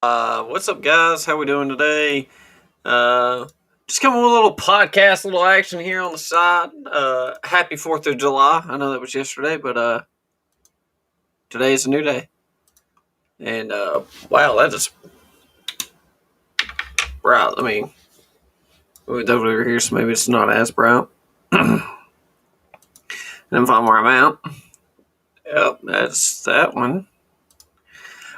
What's up, guys? How we doing today? Uh, just coming with a little podcast, a little action here on the side. Happy 4th of July. I know that was yesterday, but today is a new day. And wow, that just bright. I mean, moved over here, so maybe it's not as bright. And I'm fine where I'm at. Yep, that's that one.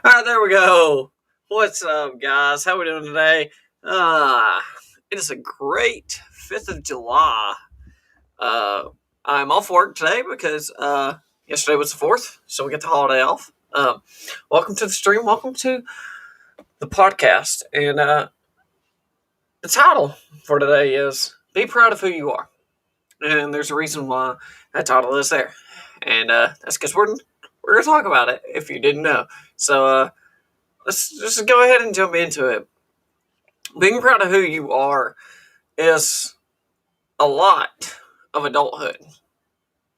All right, there we go. What's up, guys? How we doing today? Uh, it is a great 5th of July. Uh, I'm off work today because yesterday was the 4th, so we get the holiday off. Welcome to the stream. Welcome to the podcast. And the title for today is Be Proud of Who You Are. And there's a reason why that title is there. And that's because we're going to talk about it if you didn't know. So let's just go ahead and jump into it. Being proud of who you are is a lot of adulthood.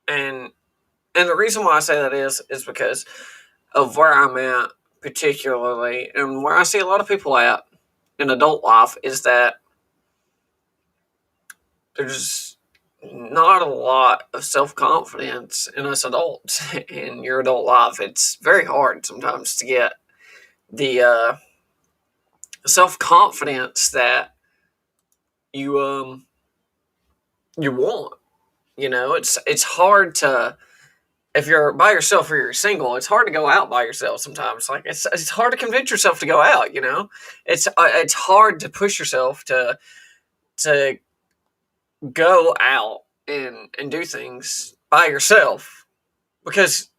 And the reason why I say that is because of where I'm at, particularly, and where I see a lot of people at in adult life, is that there's not a lot of self confidence in us adults in your adult life. It's very hard sometimes to get the self confidence that you want. You know, it's hard to, if you're by yourself or you're single, it's hard to go out by yourself sometimes. Like it's hard to convince yourself to go out. You know, it's hard to push yourself to go out and do things by yourself because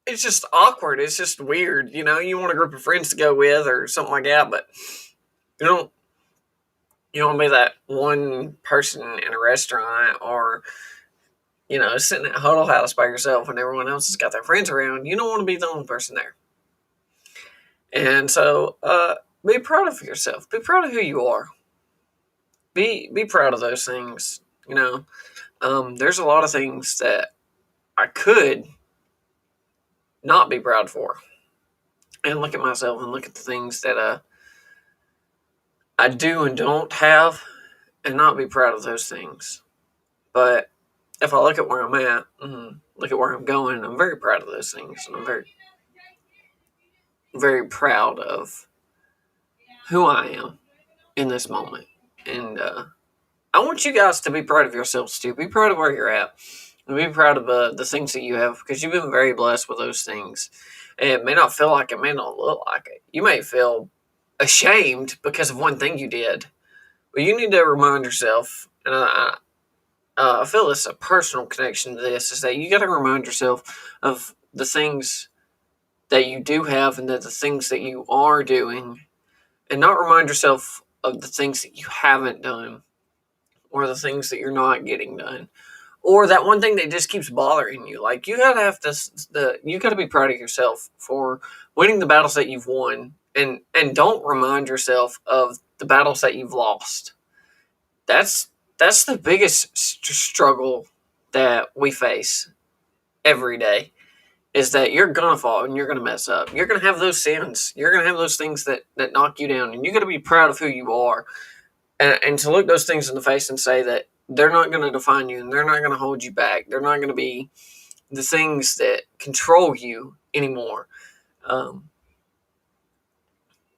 it's just awkward. It's just weird. You know, you want a group of friends to go with or something like that, but you don't. You don't want to be that one person in a restaurant or sitting at Huddle House by yourself when everyone else has got their friends around. You don't want to be the only person there. And so, be proud of yourself. Be proud of who you are. Be proud of those things. You know, there's a lot of things that I could not be proud for, and look at myself and look at the things that I do and don't have, and not be proud of those things. But if I look at where I'm at, look at where I'm going, I'm very proud of those things, and I'm very, very proud of who I am in this moment. And I want you guys to be proud of yourselves too. Be proud of where you're at. And be proud of the things that you have because you've been very blessed with those things. And it may not feel like it, may not look like it. You may feel ashamed because of one thing you did. But you need to remind yourself, and I feel this a personal connection to this, is that you got to remind yourself of the things that you do have and that the things that you are doing, and not remind yourself of the things that you haven't done or the things that you're not getting done or that one thing that just keeps bothering you. Like you gotta have you gotta be proud of yourself for winning the battles that you've won, and don't remind yourself of the battles that you've lost. That's the biggest struggle that we face every day, is that you're gonna fall and you're gonna mess up. You're gonna have those sins. You're gonna have those things that knock you down, and you gotta be proud of who you are, and to look those things in the face and say that they're not going to define you and they're not going to hold you back. They're not going to be the things that control you anymore. Um,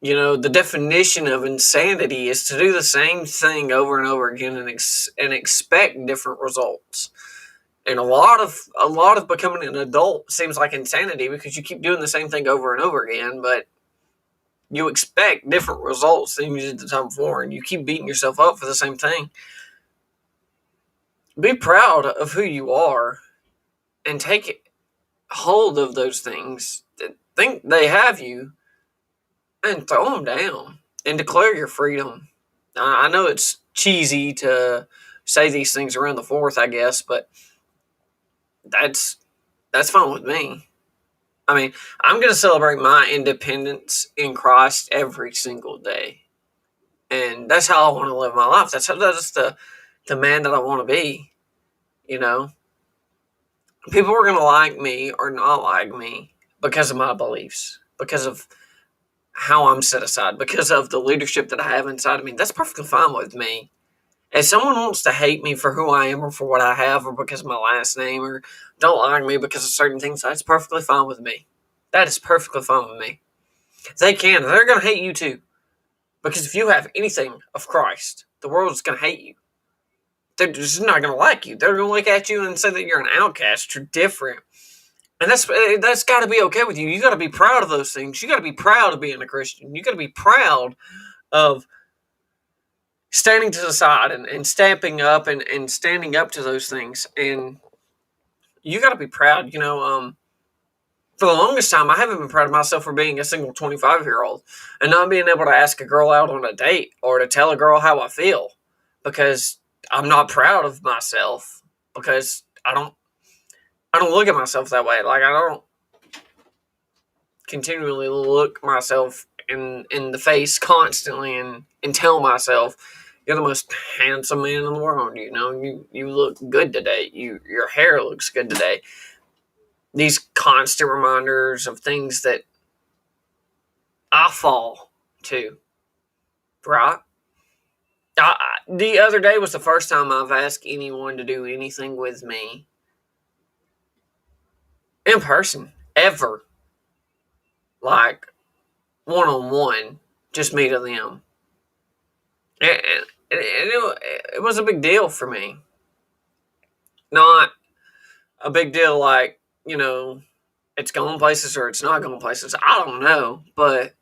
the definition of insanity is to do the same thing over and over again and expect different results. And a lot of becoming an adult seems like insanity because you keep doing the same thing over and over again, but you expect different results than you did the time before, and you keep beating yourself up for the same thing. Be proud of who you are and take hold of those things that think they have you and throw them down and declare your freedom. I know it's cheesy to say these things around the 4th, I guess, but that's fine with me. I mean, I'm going to celebrate my independence in Christ every single day. And that's how I want to live my life. That's the man that I want to be, you know. People are going to like me or not like me because of my beliefs, because of how I'm set aside, because of the leadership that I have inside of me. That's perfectly fine with me. If someone wants to hate me for who I am or for what I have or because of my last name or don't like me because of certain things, that's perfectly fine with me. That is perfectly fine with me. They can. They're going to hate you too. Because if you have anything of Christ, the world is going to hate you. They're just not going to like you. They're going to look at you and say that you're an outcast. You're different. And that's got to be okay with you. You got to be proud of those things. You got to be proud of being a Christian. You got to be proud of standing to the side and stamping up and standing up to those things. And you got to be proud. For the longest time, I haven't been proud of myself for being a single 25-year-old and not being able to ask a girl out on a date or to tell a girl how I feel, because I'm not proud of myself, because I don't look at myself that way. Like, I don't continually look myself in the face constantly and tell myself, you're the most handsome man in the world. You look good today. Your hair looks good today. These constant reminders of things that I fall to, right? The other day was the first time I've asked anyone to do anything with me in person, ever. Like, one-on-one, just me to them. And it was a big deal for me. Not a big deal like, it's going places or it's not going places. I don't know. But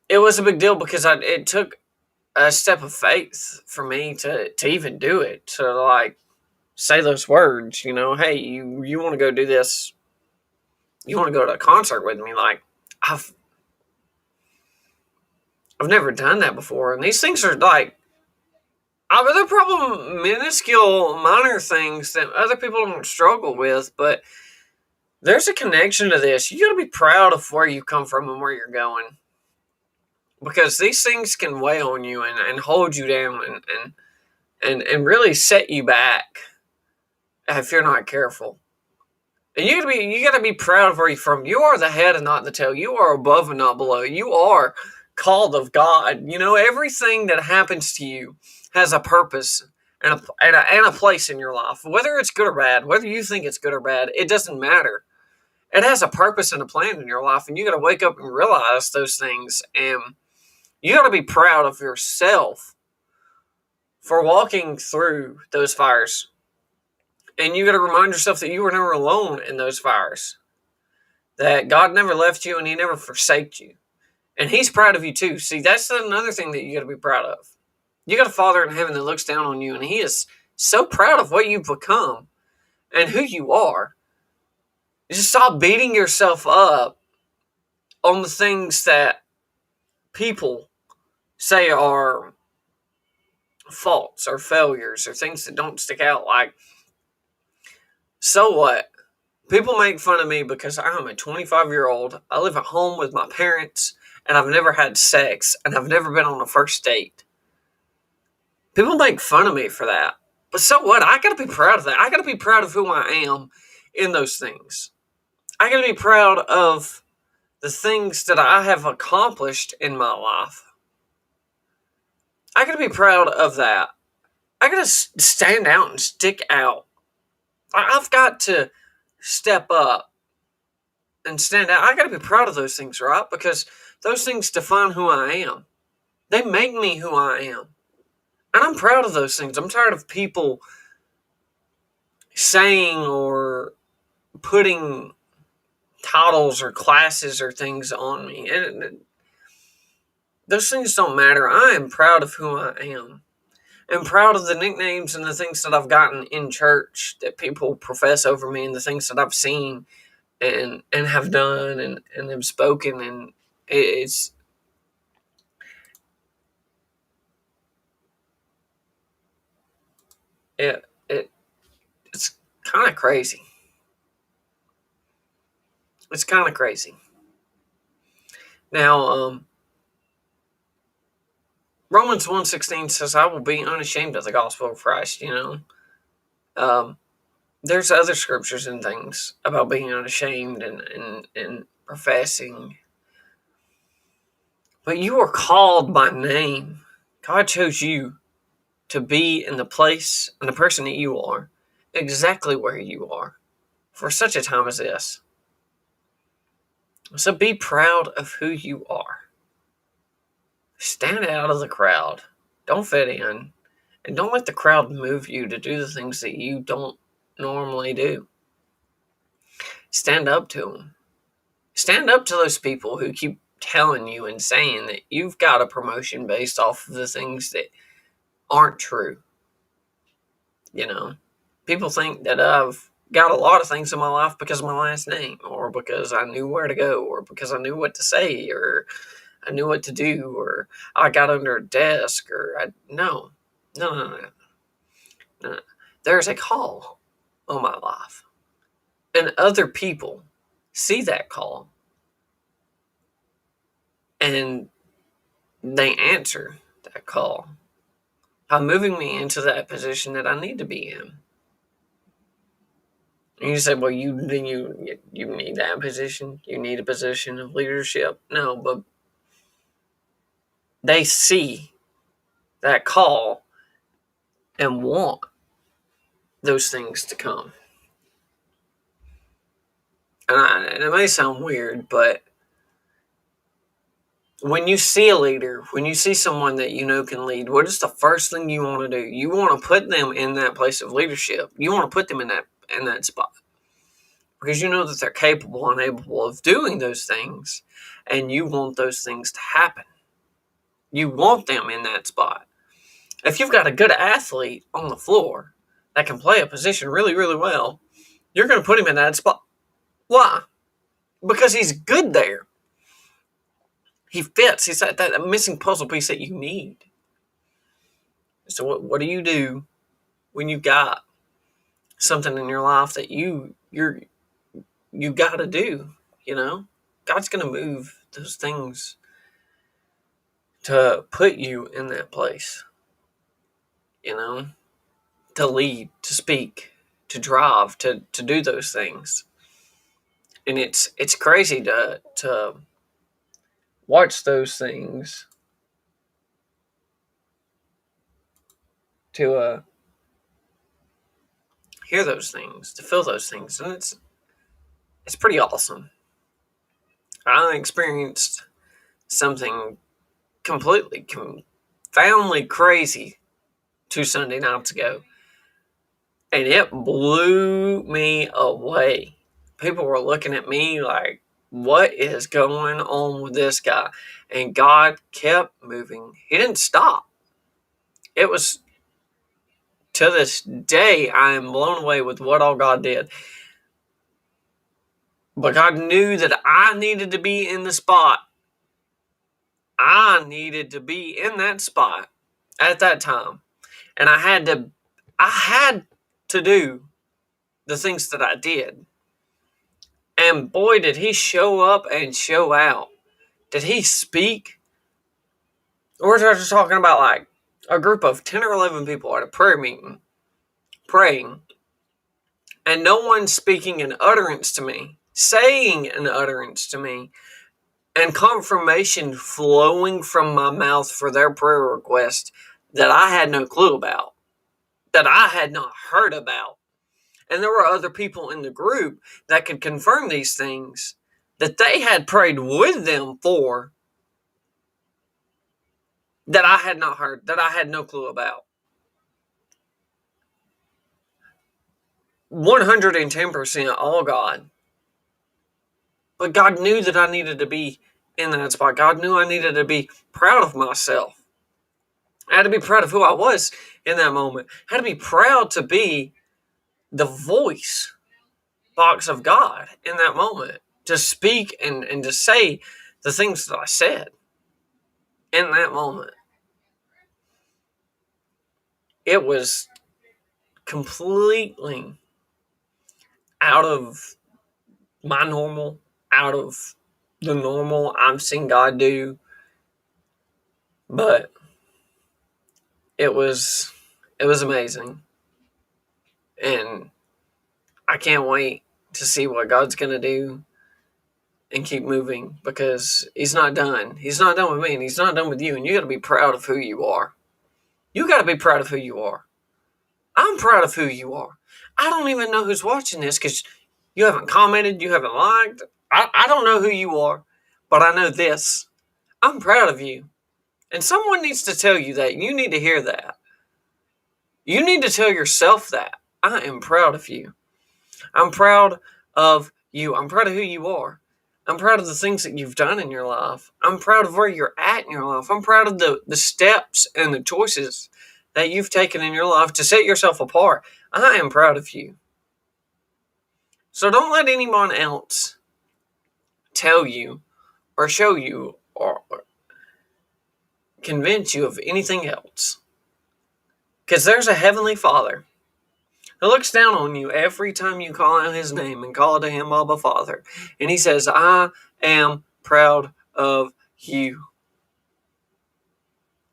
it was a big deal because it took a step of faith for me to even do it. To, like, say those words, hey, you want to go do this? You want to go to a concert with me? Like, I've never done that before. And these things are like, they're probably minuscule, minor things that other people don't struggle with, but there's a connection to this. You got to be proud of where you come from and where you're going, because these things can weigh on you and hold you down and really set you back if you're not careful. And you gotta be proud of where you're from. You are the head and not the tail. You are above and not below. You are called of God. Everything that happens to you has a purpose and a place in your life. Whether it's good or bad, whether you think it's good or bad, it doesn't matter. It has a purpose and a plan in your life, and you got to wake up and realize those things. And you got to be proud of yourself for walking through those fires. And you got to remind yourself that you were never alone in those fires. That God never left you and He never forsaked you. And He's proud of you too. See, that's another thing that you got to be proud of. You got a Father in heaven that looks down on you, and He is so proud of what you've become and who you are. Just stop beating yourself up on the things that people say are faults or failures or things that don't stick out. Like, so what? People make fun of me because I'm a 25-year-old. I live at home with my parents, and I've never had sex, and I've never been on a first date. People make fun of me for that. But so what? I gotta be proud of that. I gotta be proud of who I am in those things. I gotta be proud of the things that I have accomplished in my life. I gotta be proud of that. I gotta stand out and stick out. I've got to step up and stand out. I gotta be proud of those things, right? Because those things define who I am. They make me who I am. And I'm proud of those things. I'm tired of people saying or putting titles or classes or things on me. And those things don't matter. I am proud of who I am. I'm proud of the nicknames and the things that I've gotten in church that people profess over me, and the things that I've seen and have done and have spoken. And it's it's kind of crazy. It's kind of crazy. Now, Romans 1:16 says, I will be unashamed of the gospel of Christ, There's other scriptures and things about being unashamed and professing But you are called by name. God chose you to be in the place and the person that you are, exactly where you are, for such a time as this. So be proud of who you are. Stand out of the crowd. Don't fit in. And don't let the crowd move you to do the things that you don't normally do. Stand up to them. Stand up to those people who keep telling you and saying that you've got a promotion based off of the things that aren't true. You know, people think that I've got a lot of things in my life because of my last name, or because I knew where to go, or because I knew what to say, or I knew what to do, or I got under a desk, or no. There's a call on my life, and other people see that call, and they answer that call by moving me into that position that I need to be in. And you say, well, you need that position. You need a position of leadership. No, but they see that call and want those things to come. And it may sound weird, but when you see a leader, when you see someone that you know can lead, what is the first thing you want to do? You want to put them in that place of leadership. You want to put them in that spot, because you know that they're capable and able of doing those things, and you want those things to happen. You want them in that spot. If you've got a good athlete on the floor that can play a position really, really well, you're going to put him in that spot. Why? Because he's good there. He fits. He's that missing puzzle piece that you need. So what do you do when you've got something in your life that you got to do? You know, God's going to move those things to put you in that place. You know, to lead, to speak, to drive, to do those things. And it's crazy to watch those things, to hear those things, to feel those things, and it's pretty awesome. I experienced something completely, confoundingly crazy 2 Sunday nights ago, and it blew me away. People were looking at me like, what is going on with this guy? And God kept moving. He didn't stop. It was, to this day, I am blown away with what all God did. But God knew that I needed to be in the spot. I needed to be in that spot at that time. And I had to do the things that I did. And boy, did he show up and show out. Did he speak? We're just talking about like a group of 10 or 11 people at a prayer meeting praying, and no one speaking an utterance to me, saying an utterance to me, and confirmation flowing from my mouth for their prayer request that I had no clue about, that I had not heard about. And there were other people in the group that could confirm these things that they had prayed with them for, that I had not heard, that I had no clue about. 110% all God. But God knew that I needed to be in that spot. God knew I needed to be proud of myself. I had to be proud of who I was in that moment. I had to be proud to be the voice box of God in that moment. To speak and to say the things that I said in that moment. It was completely out of my normal, out of the normal I've seen God do. But it was amazing. And I can't wait to see what God's going to do and keep moving, because he's not done. He's not done with me, and he's not done with you. And you got to be proud of who you are. You got to be proud of who you are. I'm proud of who you are. I don't even know who's watching this because you haven't commented, you haven't liked. I don't know who you are, but I know this. I'm proud of you. And someone needs to tell you that. You need to hear that. You need to tell yourself that. I am proud of you. I'm proud of you. I'm proud of who you are. I'm proud of the things that you've done in your life. I'm proud of where you're at in your life. I'm proud of the steps and the choices that you've taken in your life to set yourself apart. I am proud of you. So don't let anyone else tell you or show you or convince you of anything else. Because there's a heavenly Father who looks down on you every time you call out his name and call to him Abba Father. And he says, I am proud of you.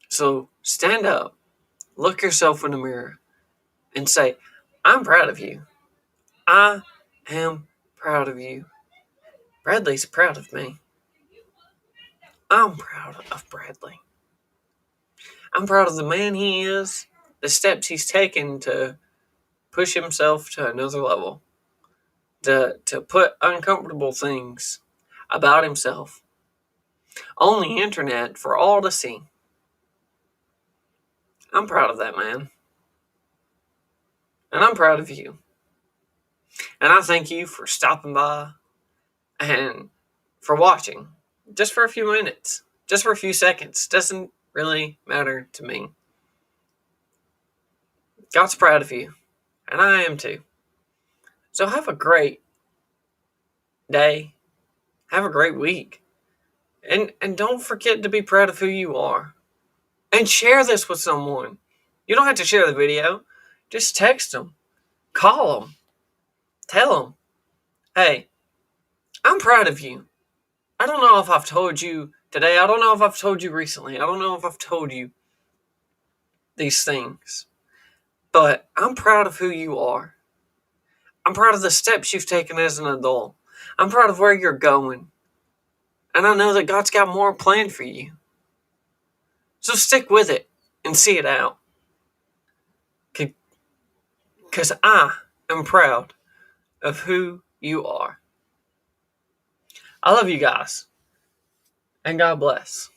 So stand up, look yourself in the mirror, and say, I'm proud of you. I am proud of you. Bradley's proud of me. I'm proud of Bradley. I'm proud of the man he is, the steps he's taken to push himself to another level, to put uncomfortable things about himself on the internet for all to see. I'm proud of that man. And I'm proud of you. And I thank you for stopping by and for watching. Just for a few minutes. Just for a few seconds. Doesn't really matter to me. God's proud of you. And I am too. So have a great day. Have a great week. And don't forget to be proud of who you are. And share this with someone. You don't have to share the video. Just text them. Call them. Tell them, hey, I'm proud of you. I don't know if I've told you today. I don't know if I've told you recently. I don't know if I've told you these things. But I'm proud of who you are. I'm proud of the steps you've taken as an adult. I'm proud of where you're going. And I know that God's got more planned for you. So stick with it and see it out. Because I am proud of who you are. I love you guys. And God bless.